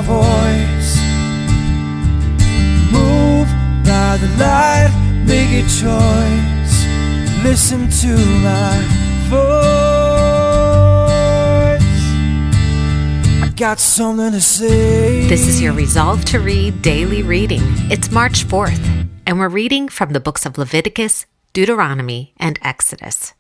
voice. Move by the light, make a choice. Listen to my voice. I got something to say. This is your Resolve to Read daily reading. It's March 4th, and we're reading from the books of Leviticus, Deuteronomy, and Exodus.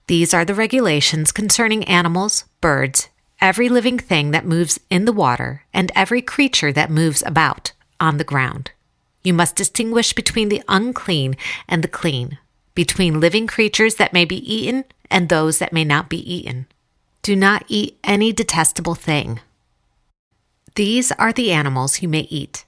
These are the regulations concerning animals, birds, every living thing that moves in the water, and every creature that moves about on the ground. You must distinguish between the unclean and the clean, between living creatures that may be eaten and those that may not be eaten. Do not eat any detestable thing. These are the animals you may eat: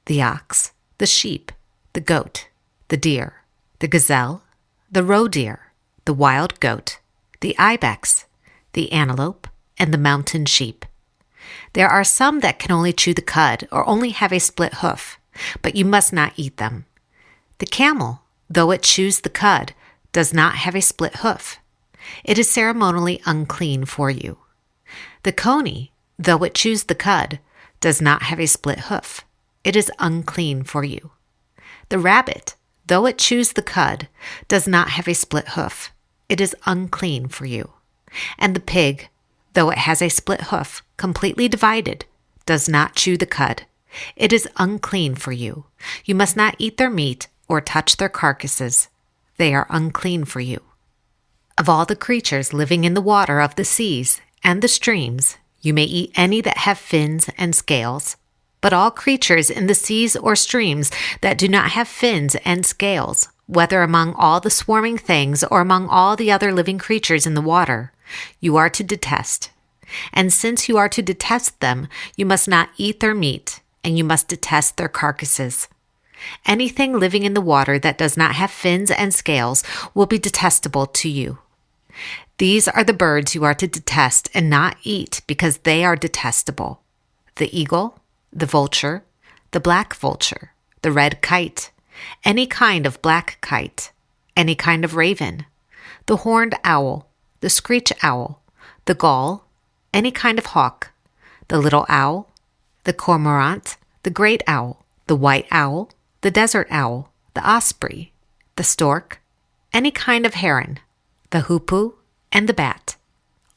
the ox, the sheep, the goat, the deer, the gazelle, the roe deer, the wild goat, the ibex, the antelope, and the mountain sheep. There are some that can only chew the cud or only have a split hoof, but you must not eat them. The camel, though it chews the cud, does not have a split hoof. It is ceremonially unclean for you. The coney, though it chews the cud, does not have a split hoof. It is unclean for you. The rabbit, though it chews the cud, does not have a split hoof. It is unclean for you. And the pig, though it has a split hoof, completely divided, does not chew the cud. It is unclean for you. You must not eat their meat or touch their carcasses. They are unclean for you. Of all the creatures living in the water of the seas and the streams, you may eat any that have fins and scales. But all creatures in the seas or streams that do not have fins and scales, whether among all the swarming things or among all the other living creatures in the water, you are to detest. And since you are to detest them, you must not eat their meat, and you must detest their carcasses. Anything living in the water that does not have fins and scales will be detestable to you. These are the birds you are to detest and not eat because they are detestable: the eagle, the vulture, the black vulture, the red kite, any kind of black kite, any kind of raven, the horned owl, the screech owl, the gull, any kind of hawk, the little owl, the cormorant, the great owl, the white owl, the desert owl, the osprey, the stork, any kind of heron, the hoopoe, and the bat.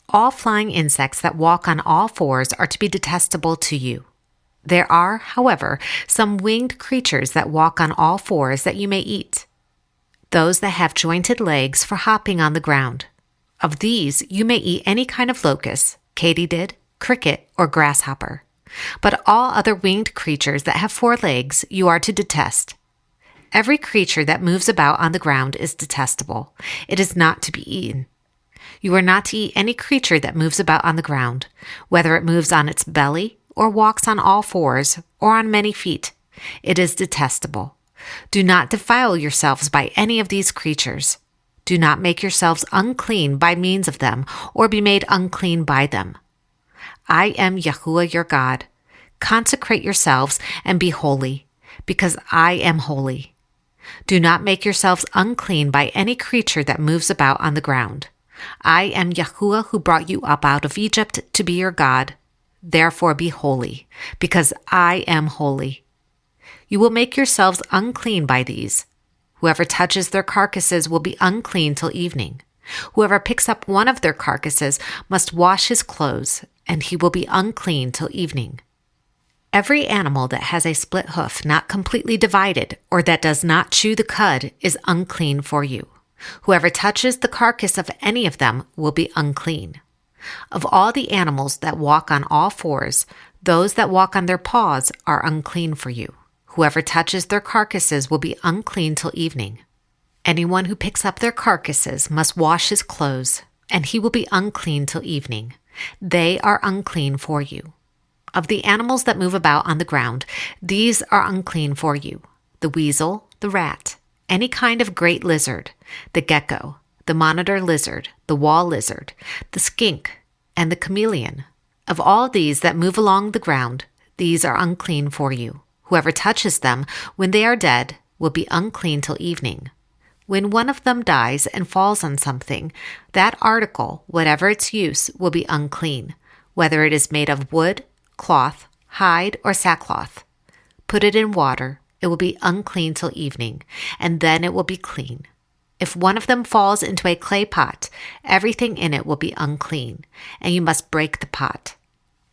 All flying insects that walk on all fours are to be detestable to you. There are, however, some winged creatures that walk on all fours that you may eat: those that have jointed legs for hopping on the ground. Of these you may eat any kind of locust, katydid, cricket, or grasshopper. But all other winged creatures that have 4 legs you are to detest. Every creature that moves about on the ground is detestable. It is not to be eaten. You are not to eat any creature that moves about on the ground, whether it moves on its belly, or walks on all fours, or on many feet. It is detestable. Do not defile yourselves by any of these creatures. Do not make yourselves unclean by means of them, or be made unclean by them. I am Yahuwah your God. Consecrate yourselves and be holy, because I am holy. Do not make yourselves unclean by any creature that moves about on the ground. I am Yahuwah who brought you up out of Egypt to be your God. Therefore be holy, because I am holy. You will make yourselves unclean by these. Whoever touches their carcasses will be unclean till evening. Whoever picks up one of their carcasses must wash his clothes, and he will be unclean till evening. Every animal that has a split hoof not completely divided, or that does not chew the cud, is unclean for you. Whoever touches the carcass of any of them will be unclean. Of all the animals that walk on all fours, those that walk on their paws are unclean for you. Whoever touches their carcasses will be unclean till evening. Anyone who picks up their carcasses must wash his clothes, and he will be unclean till evening. They are unclean for you. Of the animals that move about on the ground, these are unclean for you: the weasel, the rat, any kind of great lizard, the gecko, the monitor lizard, the wall lizard, the skink, and the chameleon. Of all these that move along the ground, these are unclean for you. Whoever touches them when they are dead will be unclean till evening. When one of them dies and falls on something, that article, whatever its use, will be unclean. whether it is made of wood, cloth, hide, or sackcloth. Put it in water. It will be unclean till evening, and then it will be clean. If one of them falls into a clay pot, everything in it will be unclean, and you must break the pot.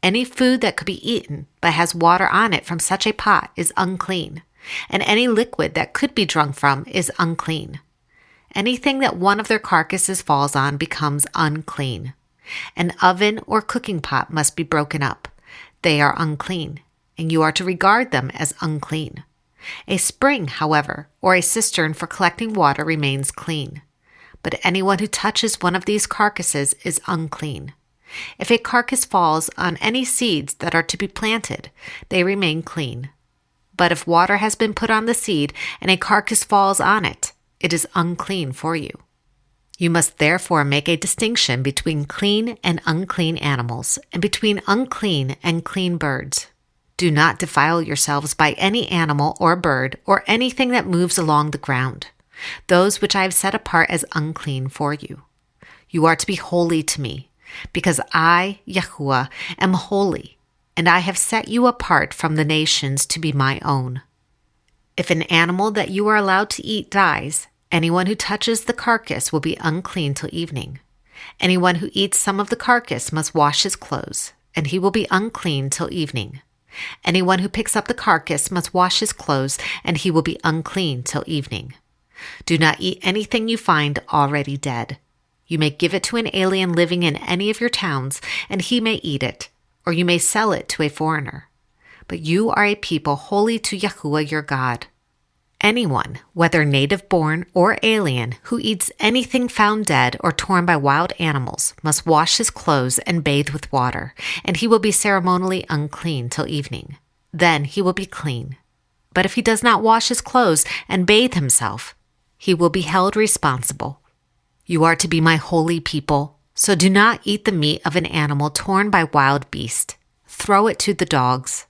Any food that could be eaten but has water on it from such a pot is unclean, and any liquid that could be drunk from is unclean. Anything that one of their carcasses falls on becomes unclean. An oven or cooking pot must be broken up. They are unclean, and you are to regard them as unclean. A spring, however, or a cistern for collecting water remains clean. But anyone who touches one of these carcasses is unclean. If a carcass falls on any seeds that are to be planted, they remain clean. But if water has been put on the seed and a carcass falls on it, it is unclean for you. You must therefore make a distinction between clean and unclean animals, and between unclean and clean birds. Do not defile yourselves by any animal or bird or anything that moves along the ground, those which I have set apart as unclean for you. You are to be holy to me, because I, Yahuwah, am holy, and I have set you apart from the nations to be my own. If an animal that you are allowed to eat dies, anyone who touches the carcass will be unclean till evening. Anyone who eats some of the carcass must wash his clothes, and he will be unclean till evening. Anyone who picks up the carcass must wash his clothes, and he will be unclean till evening. Do not eat anything you find already dead. You may give it to an alien living in any of your towns, and he may eat it, or you may sell it to a foreigner. But you are a people holy to Yahuwah your God. Anyone, whether native-born or alien, who eats anything found dead or torn by wild animals must wash his clothes and bathe with water, and he will be ceremonially unclean till evening. Then he will be clean. But if he does not wash his clothes and bathe himself, he will be held responsible. You are to be my holy people, so do not eat the meat of an animal torn by wild beast. Throw it to the dogs.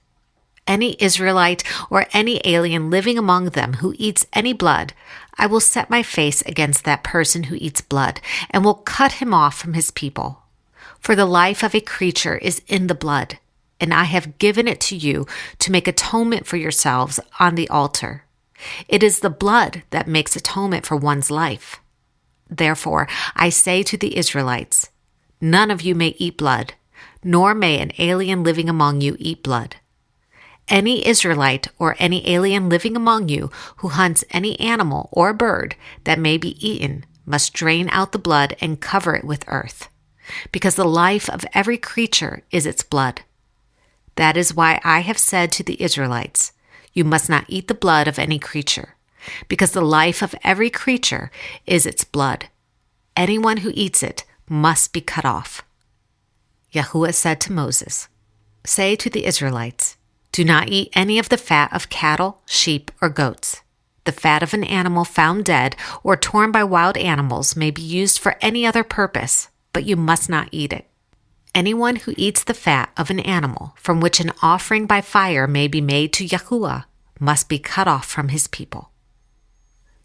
Any Israelite or any alien living among them who eats any blood, I will set my face against that person who eats blood, and will cut him off from his people. For the life of a creature is in the blood, and I have given it to you to make atonement for yourselves on the altar. It is the blood that makes atonement for one's life. Therefore, I say to the Israelites, none of you may eat blood, nor may an alien living among you eat blood. Any Israelite or any alien living among you who hunts any animal or bird that may be eaten must drain out the blood and cover it with earth, because the life of every creature is its blood. That is why I have said to the Israelites, you must not eat the blood of any creature, because the life of every creature is its blood. Anyone who eats it must be cut off. Yahuwah said to Moses, say to the Israelites, do not eat any of the fat of cattle, sheep, or goats. The fat of an animal found dead or torn by wild animals may be used for any other purpose, but you must not eat it. Anyone who eats the fat of an animal from which an offering by fire may be made to Yahuwah must be cut off from his people.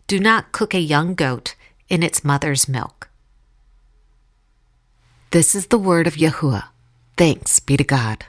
Do not cook a young goat in its mother's milk. This is the word of Yahuwah. Thanks be to God.